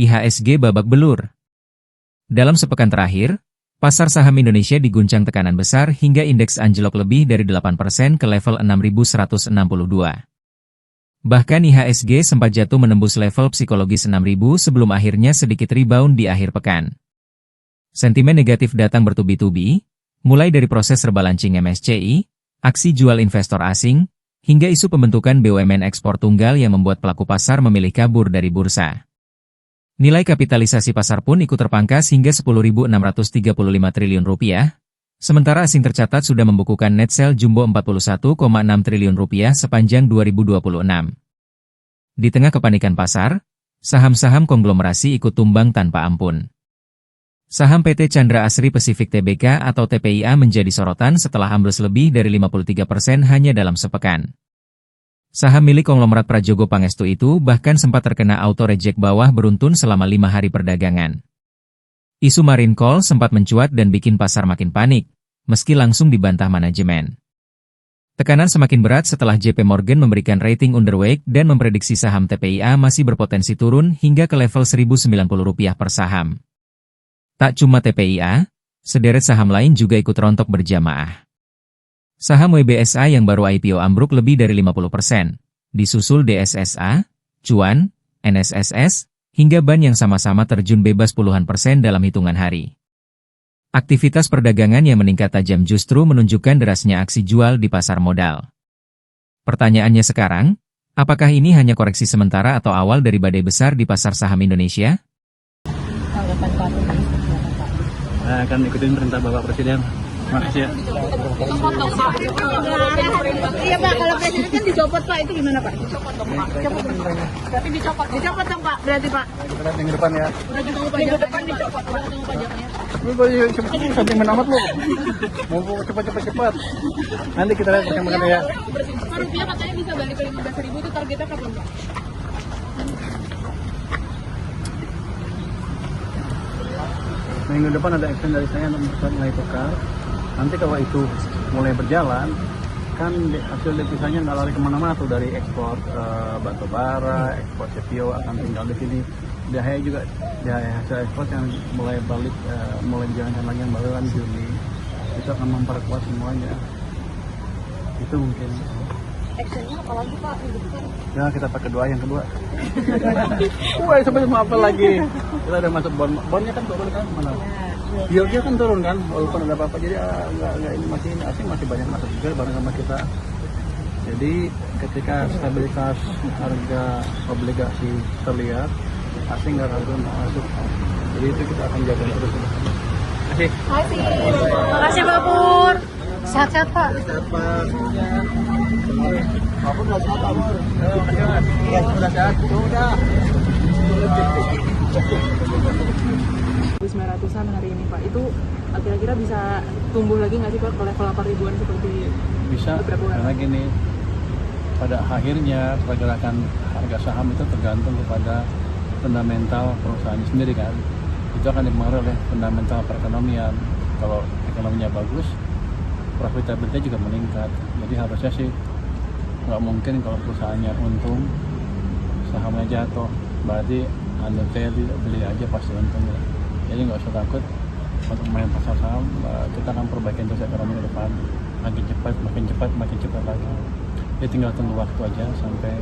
IHSG babak belur. Dalam sepekan terakhir, pasar saham Indonesia diguncang tekanan besar hingga indeks anjlok lebih dari 8% ke level 6.162. Bahkan IHSG sempat jatuh menembus level psikologis 6.000 sebelum akhirnya sedikit rebound di akhir pekan. Sentimen negatif datang bertubi-tubi, mulai dari proses rebalancing MSCI, aksi jual investor asing, hingga isu pembentukan BUMN ekspor tunggal yang membuat pelaku pasar memilih kabur dari bursa. Nilai kapitalisasi pasar pun ikut terpangkas hingga Rp10.635 triliun, sementara asing tercatat sudah membukukan net sell jumbo Rp41,6 triliun sepanjang 2026. Di tengah kepanikan pasar, saham-saham konglomerasi ikut tumbang tanpa ampun. Saham PT Chandra Asri Pacific Tbk atau TPIA menjadi sorotan setelah ambles lebih dari 53% hanya dalam sepekan. Saham milik konglomerat Prajogo Pangestu itu bahkan sempat terkena auto reject bawah beruntun selama 5 hari perdagangan. Isu marine call sempat mencuat dan bikin pasar makin panik, meski langsung dibantah manajemen. Tekanan semakin berat setelah JP Morgan memberikan rating underweight dan memprediksi saham TPIA masih berpotensi turun hingga ke level Rp1.090 per saham. Tak cuma TPIA, sederet saham lain juga ikut rontok berjamaah. Saham WBSA yang baru IPO ambruk lebih dari 50%, disusul DSSA, Cuan, NSSS, hingga BAN yang sama-sama terjun bebas puluhan persen dalam hitungan hari. Aktivitas perdagangan yang meningkat tajam justru menunjukkan derasnya aksi jual di pasar modal. Pertanyaannya sekarang, apakah ini hanya koreksi sementara atau awal dari badai besar di pasar saham Indonesia? Tanggapan Pak Menteri seperti apa, Pak? Saya akan ikutin perintah Bapak Presiden. Terima kasih ya. Iya Pak, kalau Presiden kan dicopot Pak, itu gimana Pak? Dicopot dong Pak. Berarti dicopot dong Pak, berarti Pak. Kita minggu depan ya. Udah ditunggu pajaknya, dicopot Pak, tunggu pajaknya. Lu sampai menamat lu. Mau cepat. Nanti kita lihat perkembangannya ya. Pak, rupiah katanya bisa balik ke 15.000, itu targetnya kapan Pak? Minggu depan ada action dari saya untuk nilai tukar. Nanti kalau itu mulai berjalan, kan hasil devisanya nggak lari kemana-mana tuh, dari ekspor batu bara, ekspor CPO akan tinggal di sini. Dahaya juga, dahaya hasil ekspor yang mulai balik, mulai dijalankan lagi yang baru kan Juni. Itu akan memperkuat semuanya. Itu mungkin. Actionnya apa lagi Pak? Ya kita pakai doa yang kedua. Wah sampai mau apa lagi? Kita udah masuk bondnya kan turun kan mana? Yieldnya kan turun kan, walaupun ada apa-apa, jadi nggak ini masih asing masih banyak masuk juga bareng sama kita. Jadi ketika stabilitas harga obligasi terlihat, asing nggak ragu masuk. Jadi itu kita akan jaga terus. Terima kasih. Terima kasih Pak Pur. Sehat-sehat Pak. Sehat Pak. Pak Pur udah sehat Pak Pur. Iya sudah sehat. Sudah. 900-an hari ini Pak, itu kira-kira bisa tumbuh lagi nggak sih Pak ke level 8 ribuan seperti bisa, karena gini, pada akhirnya pergerakan harga saham itu tergantung kepada fundamental perusahaan sendiri kan. Itu akan dipengaruhi oleh fundamental perekonomian. Kalau ekonominya bagus, profitabilitasnya juga meningkat. Jadi harusnya sih nggak mungkin kalau perusahaannya untung, sahamnya jatuh. Berarti under value, beli aja pasti untung ya. Jadi nggak usah takut untuk main pasar saham. Kita akan perbaiki terus ekonomi ke depan, makin cepat lagi. Jadi tinggal tunggu waktu aja sampai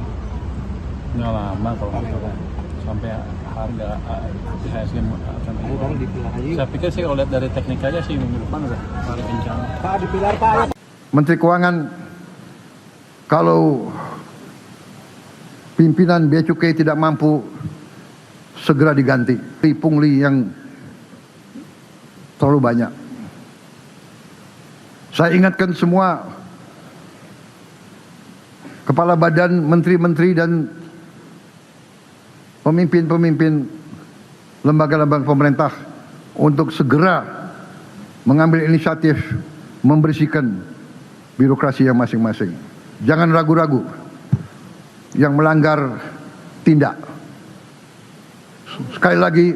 nggak lama kalau gitu, sampai harga IHSG akan naik. Saya pikir sih kalau lihat dari teknik aja sih minggu depan udah mulai kencang. Pak, di pilar Pak. Menteri Keuangan, kalau pimpinan Bea Cukai tidak mampu segera diganti. Pungli yang terlalu banyak. Saya ingatkan semua kepala badan, menteri-menteri dan pemimpin-pemimpin lembaga-lembaga pemerintah untuk segera mengambil inisiatif membersihkan birokrasi yang masing-masing. Jangan ragu-ragu. Yang melanggar tindak. Sekali lagi,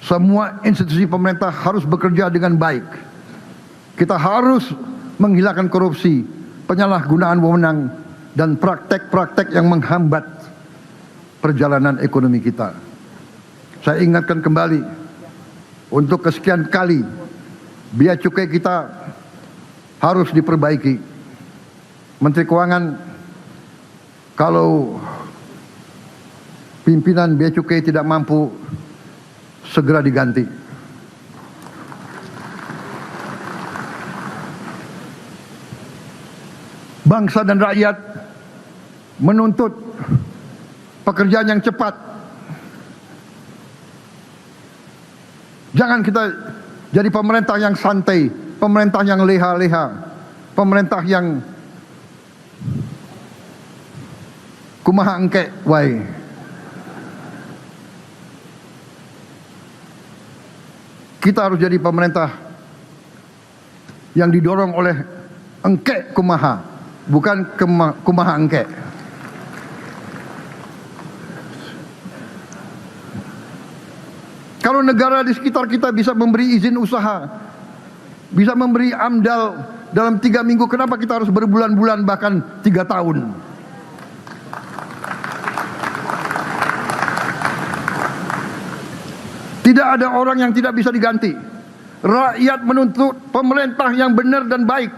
semua institusi pemerintah harus bekerja dengan baik. Kita harus menghilangkan korupsi, penyalahgunaan wewenang, dan praktek-praktek yang menghambat perjalanan ekonomi kita. Saya ingatkan kembali, untuk kesekian kali, biaya cukai kita harus diperbaiki. Menteri Keuangan, kalau pimpinan biaya cukai tidak mampu, segera diganti. Bangsa dan rakyat menuntut pekerjaan yang cepat. Jangan kita jadi pemerintah yang santai, pemerintah yang leha-leha, pemerintah yang kumaha engke wae. Kita harus jadi pemerintah yang didorong oleh engke kumaha, bukan kumaha engke. Kalau negara di sekitar kita bisa memberi izin usaha, bisa memberi AMDAL dalam 3 minggu, kenapa kita harus berbulan-bulan bahkan 3 tahun? Tidak ada orang yang tidak bisa diganti. Rakyat menuntut pemerintah yang benar dan baik.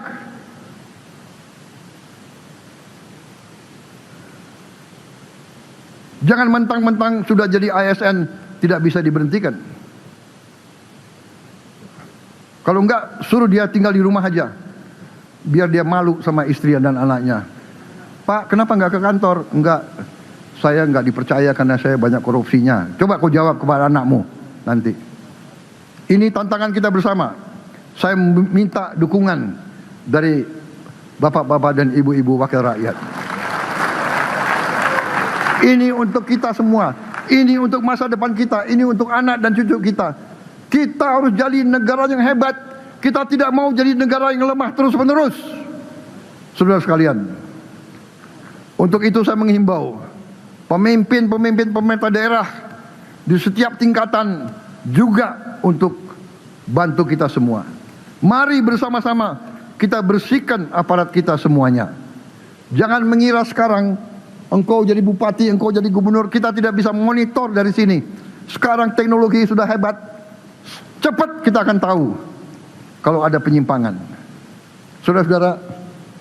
Jangan mentang-mentang sudah jadi ASN tidak bisa diberhentikan. Kalau enggak, suruh dia tinggal di rumah aja, biar dia malu sama istri dan anaknya. Pak, kenapa enggak ke kantor? Enggak, saya enggak dipercaya karena saya banyak korupsinya. Coba kau jawab kepada anakmu nanti. Ini tantangan kita bersama. Saya minta dukungan dari bapak-bapak dan ibu-ibu wakil rakyat. Ini untuk kita semua. Ini untuk masa depan kita. Ini untuk anak dan cucu kita. Kita harus jadi negara yang hebat. Kita tidak mau jadi negara yang lemah terus-menerus. Saudara sekalian, untuk itu saya menghimbau pemimpin-pemimpin pemerintah daerah di setiap tingkatan juga untuk bantu kita semua. Mari bersama-sama kita bersihkan aparat kita semuanya. Jangan mengira sekarang engkau jadi bupati, engkau jadi gubernur, kita tidak bisa monitor dari sini. Sekarang teknologi sudah hebat. Cepat kita akan tahu kalau ada penyimpangan. Saudara-saudara,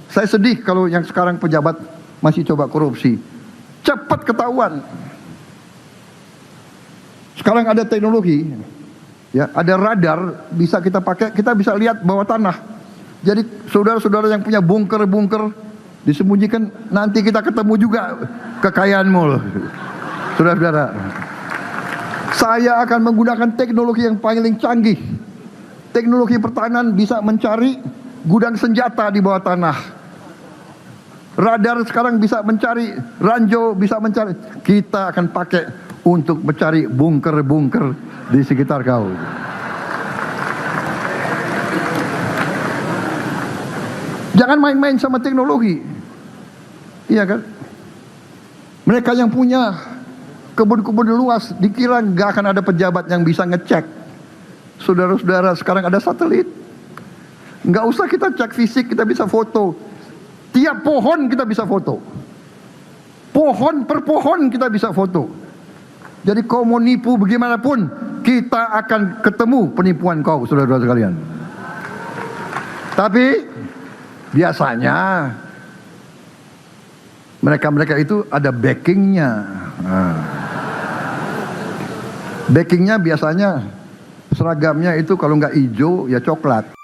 saya sedih kalau yang sekarang pejabat masih coba korupsi. Cepat ketahuan. Sekarang ada teknologi, ya, ada radar bisa kita pakai, kita bisa lihat bawah tanah. Jadi saudara-saudara yang punya bunker-bunker disembunyikan, nanti kita ketemu juga kekayaanmu. Saudara-saudara, saya akan menggunakan teknologi yang paling canggih. Teknologi pertahanan bisa mencari gudang senjata di bawah tanah. Radar sekarang bisa mencari, ranjau bisa mencari. Kita akan pakai untuk mencari bunker-bunker di sekitar kau. Jangan main-main sama teknologi. Iya kan? Mereka yang punya kebun-kebun luas dikira nggak akan ada pejabat yang bisa ngecek. Saudara-saudara, sekarang ada satelit. Nggak usah kita cek fisik, kita bisa foto. Tiap pohon kita bisa foto. Pohon per pohon kita bisa foto. Jadi kau mau nipu bagaimanapun, kita akan ketemu penipuan kau, saudara-saudara sekalian. Tapi biasanya mereka-mereka itu ada backingnya. Backingnya biasanya seragamnya itu kalau nggak hijau ya coklat.